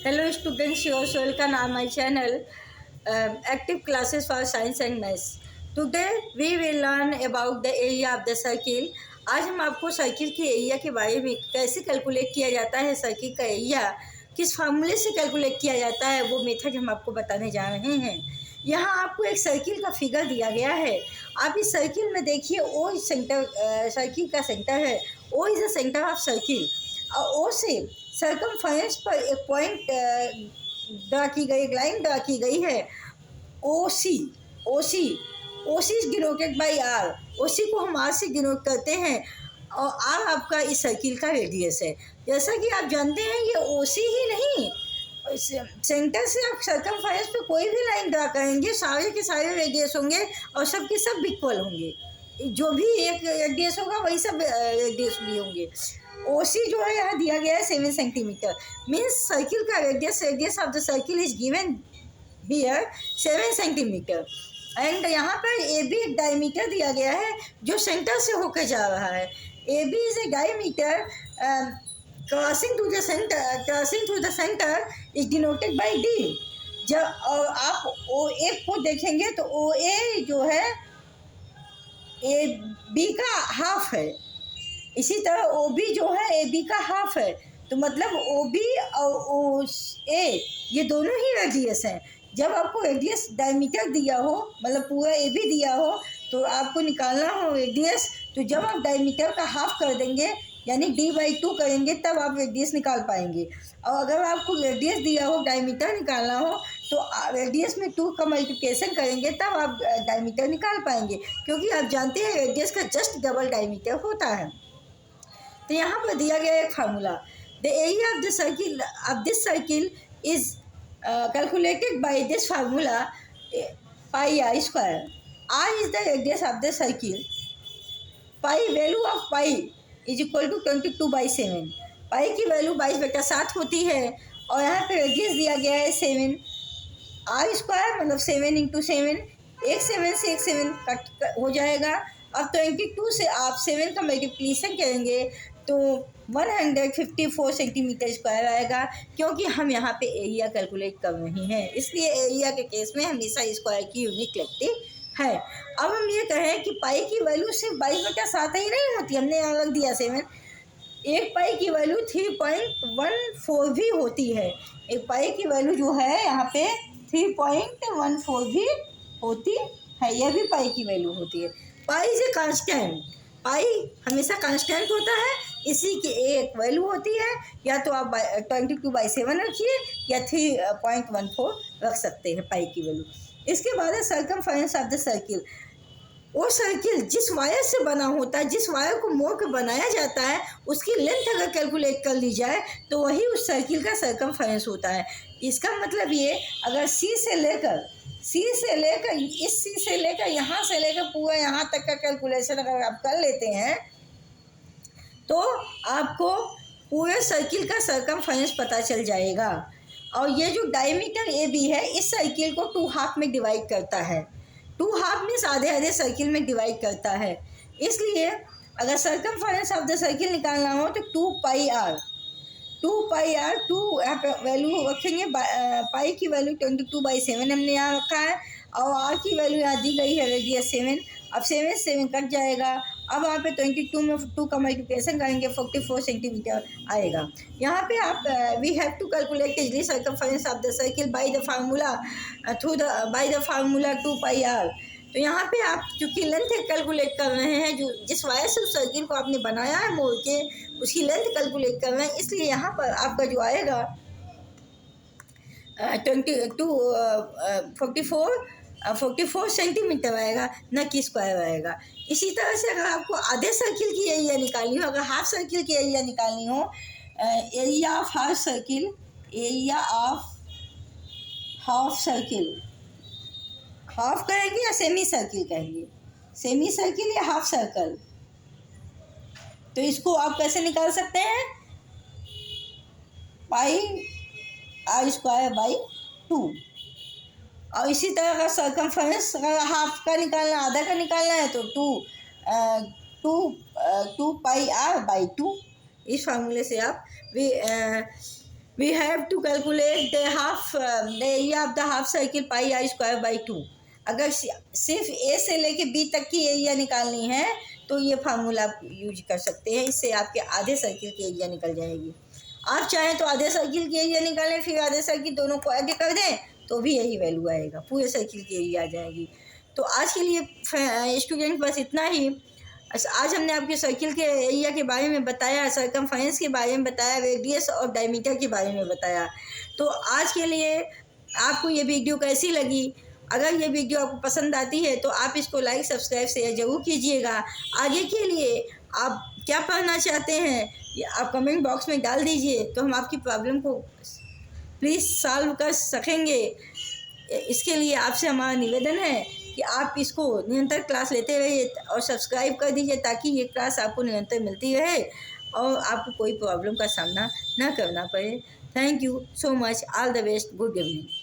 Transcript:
Hello students, you are welcome on my channel Active Classes for Science and Maths. Today we will learn about the area of the circle. आज हम आपको circle की area के बारे में कैसे calculate किया जाता है, सर्किल का एरिया किस फार्मूले से कैलकुलेट किया जाता है, वो मेथड हम आपको बताने जा रहे हैं। यहाँ आपको एक सर्किल का फिगर दिया गया है। आप इस सर्किल में देखिए, ओ सेंटर सर्किल का सेंटर है। O is the centre of circle और ओ से सर्कमफरेंस पर एक पॉइंट ड्रा की गई, एक लाइन ड्रा की गई है ओ सी। ओ सी इज डिनोटेड बाई आर। ओ सी को हम आर से डिनोट करते हैं और आर आपका इस सर्किल का रेडियस है। जैसा कि आप जानते हैं, ये ओ सी ही नहीं, सेंटर से आप सर्कमफरेंस पे कोई भी लाइन ड्रा करेंगे, सारे के सारे रेडियस होंगे और सब के सब इक्वल होंगे। जो भी एक रेडियस होगा वही सब रेडियस भी होंगे। ओ सी जो है यहाँ दिया गया है 7 सेंटीमीटर। मीन्स सर्किल का radius of the circle is given here 7 centimetre. And यहाँ पर ए बी एक डायमीटर दिया गया है जो सेंटर से होकर जा रहा है। A B is a diameter crossing to the centre is denoted by D. जब और आप ओ ए को देखेंगे तो ओ ए जो है ए बी का हाफ है। इसी तरह ओ बी जो है ए बी का हाफ है। तो मतलब ओ बी और ओ ए ये दोनों ही रेडियस हैं। जब आपको रेडियस डायमीटर दिया हो, मतलब पूरा ए बी दिया हो, तो आपको निकालना हो रेडियस, तो जब आप डायमीटर का हाफ कर देंगे यानी d/2 करेंगे तब आप रेडियस निकाल पाएंगे। और अगर आपको रेडियस दिया हो, डायमीटर निकालना हो, तो रेडियस में 2 का मल्टीप्लिकेशन करेंगे तब आप डायमीटर निकाल पाएंगे, क्योंकि आप जानते हैं रेडियस का जस्ट डबल डायमीटर होता है। तो यहाँ पर दिया गया एक formula, the area of the circle of this circle is calculated by this formula pi R square. R is the radius of the circle. Pi value of pi is equal to 22/7। Pi की वैल्यू 22/7 होती है और यहाँ पे radius दिया गया है 7। आर स्क्वायर मतलब 7 × 7, एक 7 से एक 7 कट हो जाएगा। अब 22 से आप 7 का मल्टीप्लिकेशन करेंगे तो 154 सेंटीमीटर स्क्वायर आएगा, क्योंकि हम यहाँ पे एरिया कैलकुलेट कर रहे हैं, इसलिए एरिया के केस में हमेशा स्क्वायर की यूनिट लगती है। अब हम ये कहें कि पाई की वैल्यू सिर्फ 22/7 ही नहीं होती, हमने यहाँ रख दिया 7। एक पाई की वैल्यू 3.14 भी होती है। एक पाई की वैल्यू जो है यहाँ पे 3.14 भी होती है, यह भी पाई की वैल्यू होती है। Pi is a constant. पाई हमेशा कांस्टेंट होता है, इसी की एक वैल्यू होती है। या तो आप 22/7 रखिए या 3.14 रख सकते हैं पाई की वैल्यू। इसके बाद है सर्कमफरेंस ऑफ द सर्किल। वो सर्किल जिस वायर से बना होता है, जिस वायर को मोड़ कर बनाया जाता है, उसकी लेंथ अगर कैलकुलेट कर ली जाए तो वही उस सर्किल का सर्कमफरेंस होता है। इसका मतलब ये, अगर सी से लेकर इस सी से लेकर यहाँ से लेकर पूरा यहाँ तक का कैलकुलेशन अगर आप कर लेते हैं तो आपको पूरे सर्किल का सर्कमफरेंस पता चल जाएगा। और ये जो डायमीटर ए बी है, इस सर्किल को 2 हाफ में डिवाइड करता है। 2 हाफ मीन्स आधे सर्किल में डिवाइड करता है। इसलिए अगर सर्कमफरेंस ऑफ द सर्किल निकालना हो तो 2πr 2 यहाँ पे वैल्यू रखेंगे। पाई की वैल्यू 22/7 हमने यहाँ रखा है और आर की वैल्यू यहाँ दी गई है रेडियस 7। अब 7 से 7 कट जाएगा। अब वहाँ पे 22 में 2 का मल्टीप्लिकेशन करेंगे, 44 सेंटीमीटर आएगा। यहाँ पे आप we have to calculate easily circumference of the circle by the formula 2πr। तो यहाँ पे आप चूँकि लेंथ कैलकुलेट कर रहे हैं, जो जिस वायर से उस सर्किल को आपने बनाया है मोड़ के, उसकी लेंथ कैलकुलेट कर रहे हैं, इसलिए यहाँ पर आपका जो आएगा 44 सेंटीमीटर आएगा, न कि स्क्वायर आएगा। इसी तरह से अगर आपको आधे सर्किल की एरिया निकालनी हो, अगर हाफ सर्किल की एरिया निकालनी हो, area of half circle, half कहेंगे या सेमी सर्किल कहेंगे, सेमी सर्किल या हाफ सर्कल, तो इसको आप कैसे निकाल सकते हैं? पाई r स्क्वायर बाई 2। और इसी तरह का सर्कमफरेंस अगर हाफ का निकालना, आधा का निकालना है तो 2πr/2। इस फार्मूले से आप we have to calculate the area of the half circle pi r square by 2। अगर सिर्फ ए से लेके बी तक की एरिया निकालनी है तो ये फार्मूला आप यूज कर सकते हैं, इससे आपके आधे सर्किल की एरिया निकल जाएगी। आप चाहें तो आधे सर्किल की एरिया निकालें, फिर आधे सर्किल दोनों को ऐड कर दें तो भी यही वैल्यू आएगा, पूरे सर्किल की एरिया आ जाएगी। तो आज के लिए स्टूडेंट बस इतना ही। आज हमने आपके सर्किल के एरिया के बारे में बताया, सरकमफ्रेंस के बारे में बताया, रेडियस और डायमीटर के बारे में बताया। तो आज के लिए आपको ये वीडियो कैसी लगी? अगर ये वीडियो आपको पसंद आती है तो आप इसको लाइक, सब्सक्राइब, शेयर ज़रूर कीजिएगा। आगे के लिए आप क्या पढ़ना चाहते हैं ये आप कमेंट बॉक्स में डाल दीजिए, तो हम आपकी प्रॉब्लम को प्लीज़ सॉल्व कर सकेंगे। इसके लिए आपसे हमारा निवेदन है कि आप इसको निरंतर क्लास लेते रहिए और सब्सक्राइब कर दीजिए, ताकि ये क्लास आपको निरंतर मिलती रहे और आपको कोई प्रॉब्लम का सामना ना करना पड़े। Thank you so much, all the best, good evening.